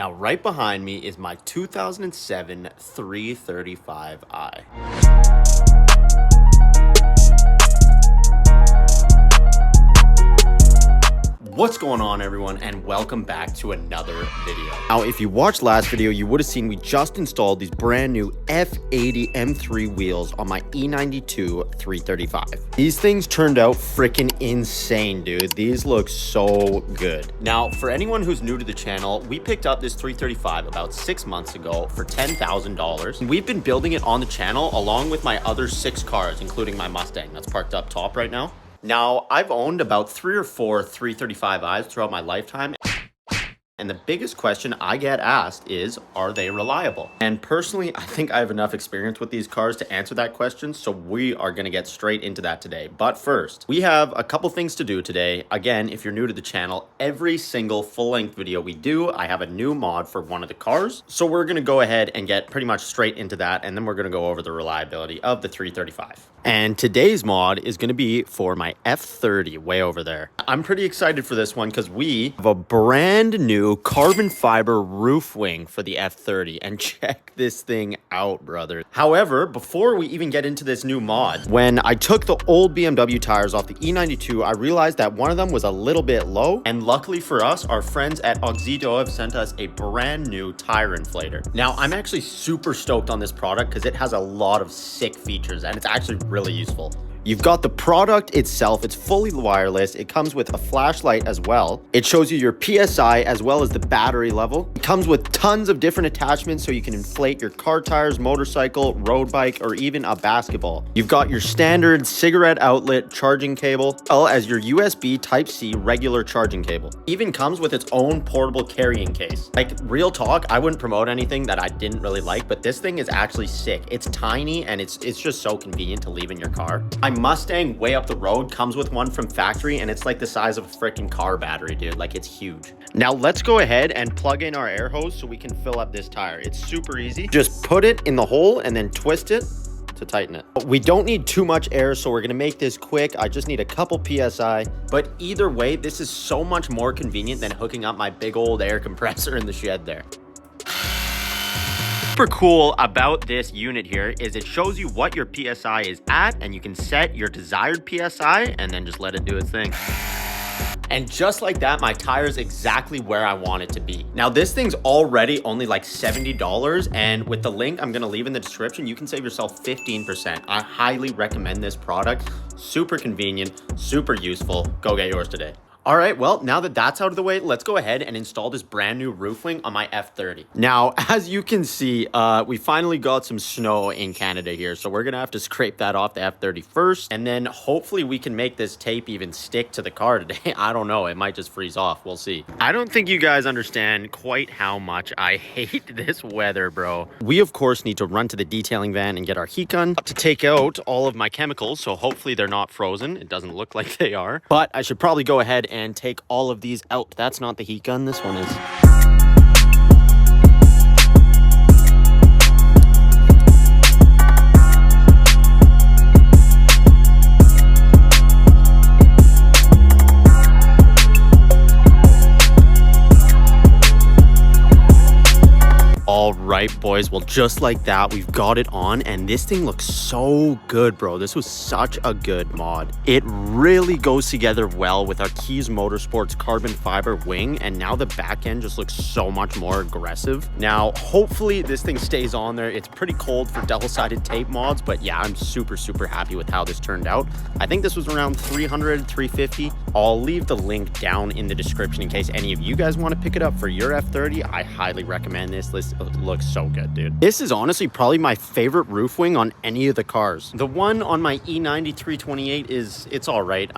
Now, right behind me is my 2007 335i. What's going on, everyone, and welcome back to another video. Now, if you watched last video, you would have seen we just installed these brand new F80 M3 wheels on my E92 335. These things turned out freaking insane, dude. These look so good. Now, for anyone who's new to the channel, we picked up this 335 about 6 months ago for $10,000. We've been building it on the channel along with my other 6 cars, including my Mustang that's parked up top right now. Now, I've owned about 3 or 4 335i's throughout my lifetime. And the biggest question I get asked is, are they reliable? And personally, I think I have enough experience with these cars to answer that question, so we are gonna get straight into that today. But first, we have a couple things to do today. Again, if you're new to the channel, every single full-length video we do, I have a new mod for one of the cars. So we're gonna go ahead and get pretty much straight into that, and then we're gonna go over the reliability of the 335. And today's mod is gonna be for my F30 way over there. I'm pretty excited for this one because we have a brand new carbon fiber roof wing for the F30, and check this thing out, brother. However, before we even get into this new mod, when I took the old BMW tires off the E92, I realized that one of them was a little bit low, and luckily for us, our friends at AUXITO have sent us a brand new tire inflator. Now, I'm actually super stoked on this product because it has a lot of sick features, and it's actually really useful. You've got the product itself. It's fully wireless. It comes with a flashlight as well. It shows you your PSI as well as the battery level. It comes with tons of different attachments so you can inflate your car tires, motorcycle, road bike, or even a basketball. You've got your standard cigarette outlet charging cable, as well as your USB Type-C regular charging cable. Even comes with its own portable carrying case. Like, real talk, I wouldn't promote anything that I didn't really like, but this thing is actually sick. It's tiny and it's just so convenient to leave in your car. My Mustang way up the road comes with one from factory, and it's like the size of a freaking car battery, dude. Like, it's huge. Now let's go ahead and plug in our air hose so we can fill up this tire. It's super easy. Just put it in the hole and then twist it to tighten it. We don't need too much air, so we're gonna make this quick. I just need a couple PSI, but either way, this is so much more convenient than hooking up my big old air compressor in the shed there. Super cool about this unit here is it shows you what your PSI is at, and you can set your desired PSI and then just let it do its thing. And just like that, my tire is exactly where I want it to be. Now, this thing's already only like $70, and with the link I'm gonna leave in the description, you can save yourself 15%. I highly recommend this product. Super convenient, super useful. Go get yours today. All right, well, now that that's out of the way, let's go ahead and install this brand new roof wing on my F30. Now, as you can see, we finally got some snow in Canada here, so we're gonna have to scrape that off the F30 first, and then hopefully we can make this tape even stick to the car today. I don't know, it might just freeze off, we'll see. I don't think you guys understand quite how much I hate this weather, bro. We, of course, need to run to the detailing van and get our heat gun to take out all of my chemicals, so hopefully they're not frozen. It doesn't look like they are, but I should probably go ahead and take all of these out. That's not the heat gun, this one is. All right, boys, well, just like that, we've got it on, and this thing looks so good, bro. This was such a good mod. It really goes together well with our Keys Motorsports carbon fiber wing, and now the back end just looks so much more aggressive. Now, hopefully this thing stays on there. It's pretty cold for double-sided tape mods, but yeah, I'm super happy with how this turned out. I think this was around 300, 350. I'll leave the link down in the description in case any of you guys want to pick it up for your F30. I highly recommend this. This looks so good, dude. This is honestly probably my favorite roof wing on any of the cars. The one on my E90 328 it's all right.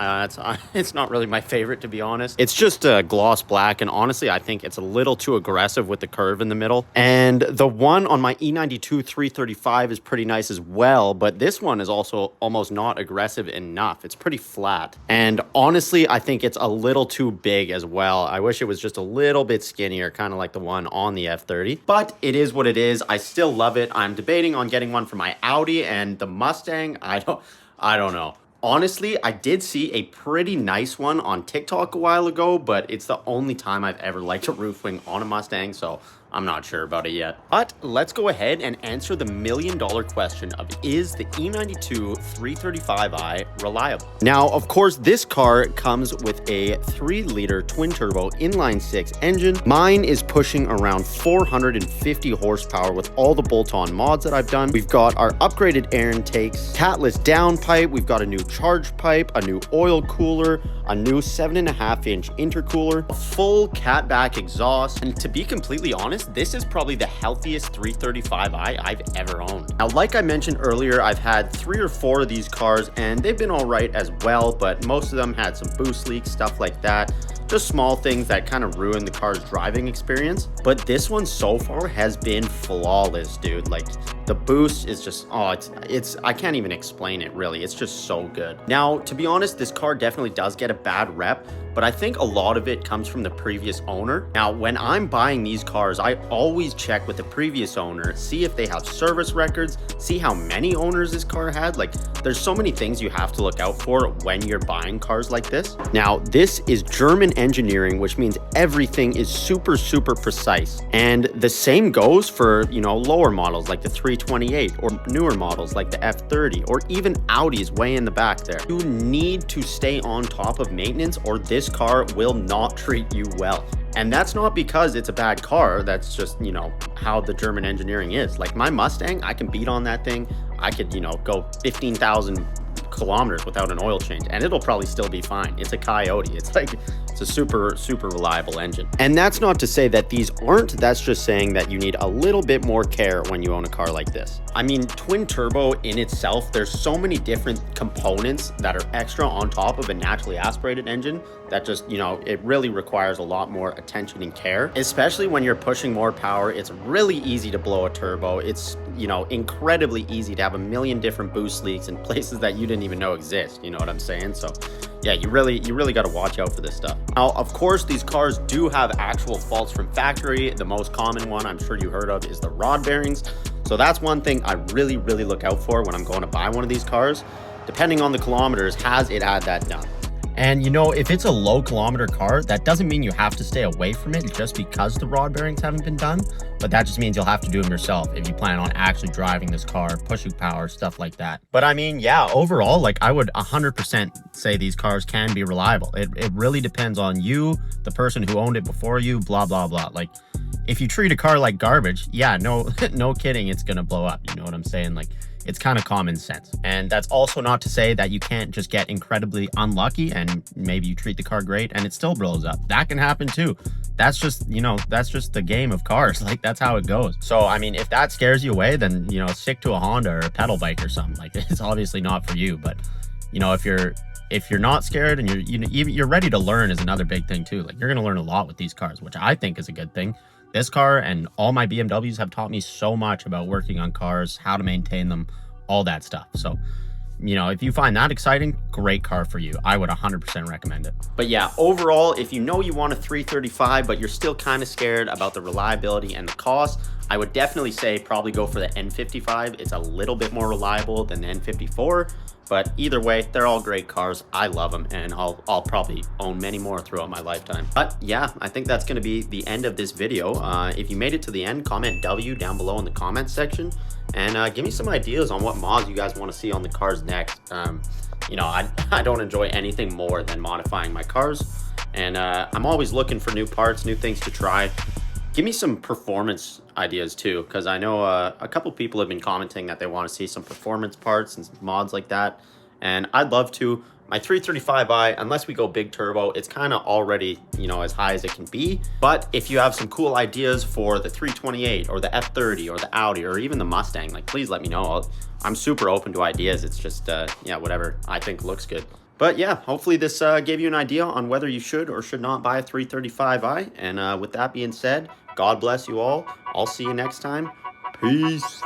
It's not really my favorite, to be honest. It's just a gloss black, and honestly, I think it's a little too aggressive with the curve in the middle. And the one on my E92 335 is pretty nice as well, but this one is also almost not aggressive enough. It's pretty flat. And honestly, I think it's a little too big as well. I wish it was just a little bit skinnier, kind of like the one on the F30, but it is what it is. I still love it. I'm debating on getting one for my Audi, and the Mustang, I don't know. Honestly, I did see a pretty nice one on TikTok a while ago, but it's the only time I've ever liked a roof wing on a Mustang, so I'm not sure about it yet. But let's go ahead and answer the million-dollar question of, is the E92 335i reliable? Now, of course, this car comes with a 3-liter twin-turbo inline-6 engine. Mine is pushing around 450 horsepower with all the bolt-on mods that I've done. We've got our upgraded air intakes, catless downpipe, we've got a new charge pipe, a new oil cooler, a new 7.5-inch intercooler, a full catback exhaust, and to be completely honest, this is probably the healthiest 335i I've ever owned. Now, like I mentioned earlier, I've had 3 or 4 of these cars and they've been all right as well, but most of them had some boost leaks, stuff like that. Just small things that kind of ruin the car's driving experience. But this one so far has been flawless, dude. Like, the boost is just, oh, it's I can't even explain it really. It's just so good. Now, to be honest, this car definitely does get a bad rep, but I think a lot of it comes from the previous owner. Now, when I'm buying these cars, I always check with the previous owner, see if they have service records, see how many owners this car had. Like, there's so many things you have to look out for when you're buying cars like this. Now, this is German engineering, which means everything is super, super precise. And the same goes for, you know, lower models like the 328 or newer models like the F30 or even Audis way in the back there. You need to stay on top of maintenance or this car will not treat you well. And that's not because it's a bad car. That's just, you know, how the German engineering is. Like my Mustang, I can beat on that thing. I could, you know, go 15,000 kilometers without an oil change and it'll probably still be fine. It's a Coyote. It's like, it's a super, super reliable engine. And that's not to say that these aren't. That's just saying that you need a little bit more care when you own a car like this. I mean, twin turbo in itself, there's so many different components that are extra on top of a naturally aspirated engine that just, you know, it really requires a lot more attention and care, especially when you're pushing more power. It's really easy to blow a turbo. It's, you know, incredibly easy to have a million different boost leaks in places that you didn't even know exist. You know what I'm saying? So yeah, you really got to watch out for this stuff. Now, of course, these cars do have actual faults from factory. The most common one I'm sure you heard of is the rod bearings. So that's one thing I really look out for when I'm going to buy one of these cars. Depending on the kilometers, has it had that done? And you know, if it's a low kilometer car, that doesn't mean you have to stay away from it just because the rod bearings haven't been done, but that just means you'll have to do them yourself if you plan on actually driving this car, pushing power, stuff like that. But I mean, yeah, overall, like I would 100% say these cars can be reliable. It really depends on you, the person who owned it before you, blah, blah, blah. Like if you treat a car like garbage, yeah, no kidding, it's gonna blow up. You know what I'm saying? Like, it's kind of common sense. And that's also not to say that you can't just get incredibly unlucky and maybe you treat the car great and it still blows up. That can happen too. That's just, you know, that's just the game of cars. Like, that's how it goes. So, I mean, if that scares you away, then, you know, stick to a Honda or a pedal bike or something. Like, it's obviously not for you. But, you know, if you're not scared and you're ready to learn is another big thing too. Like, you're going to learn a lot with these cars, which I think is a good thing. This car and all my BMWs have taught me so much about working on cars, how to maintain them, all that stuff. So, you know, if you find that exciting, great car for you. I would 100% recommend it. But yeah, overall, if you know you want a 335, but you're still kind of scared about the reliability and the cost, I would definitely say probably go for the N55. It's a little bit more reliable than the N54. But either way, they're all great cars. I love them, and I'll probably own many more throughout my lifetime. But yeah, I think that's going to be the end of this video. If you made it to the end, comment W down below in the comments section, and give me some ideas on what mods you guys want to see on the cars next. You know, I don't enjoy anything more than modifying my cars, and I'm always looking for new parts, new things to try. Give me some performance ideas too, because I know a couple people have been commenting that they want to see some performance parts and mods like that, and I'd love to. My 335i, unless we go big turbo, it's kind of already, you know, as high as it can be. But if you have some cool ideas for the 328 or the F30 or the Audi or even the Mustang, like, please let me know. I'm super open to ideas. It's just, yeah, whatever I think looks good. But yeah, hopefully this gave you an idea on whether you should or should not buy a 335i. And with that being said, God bless you all. I'll see you next time. Peace.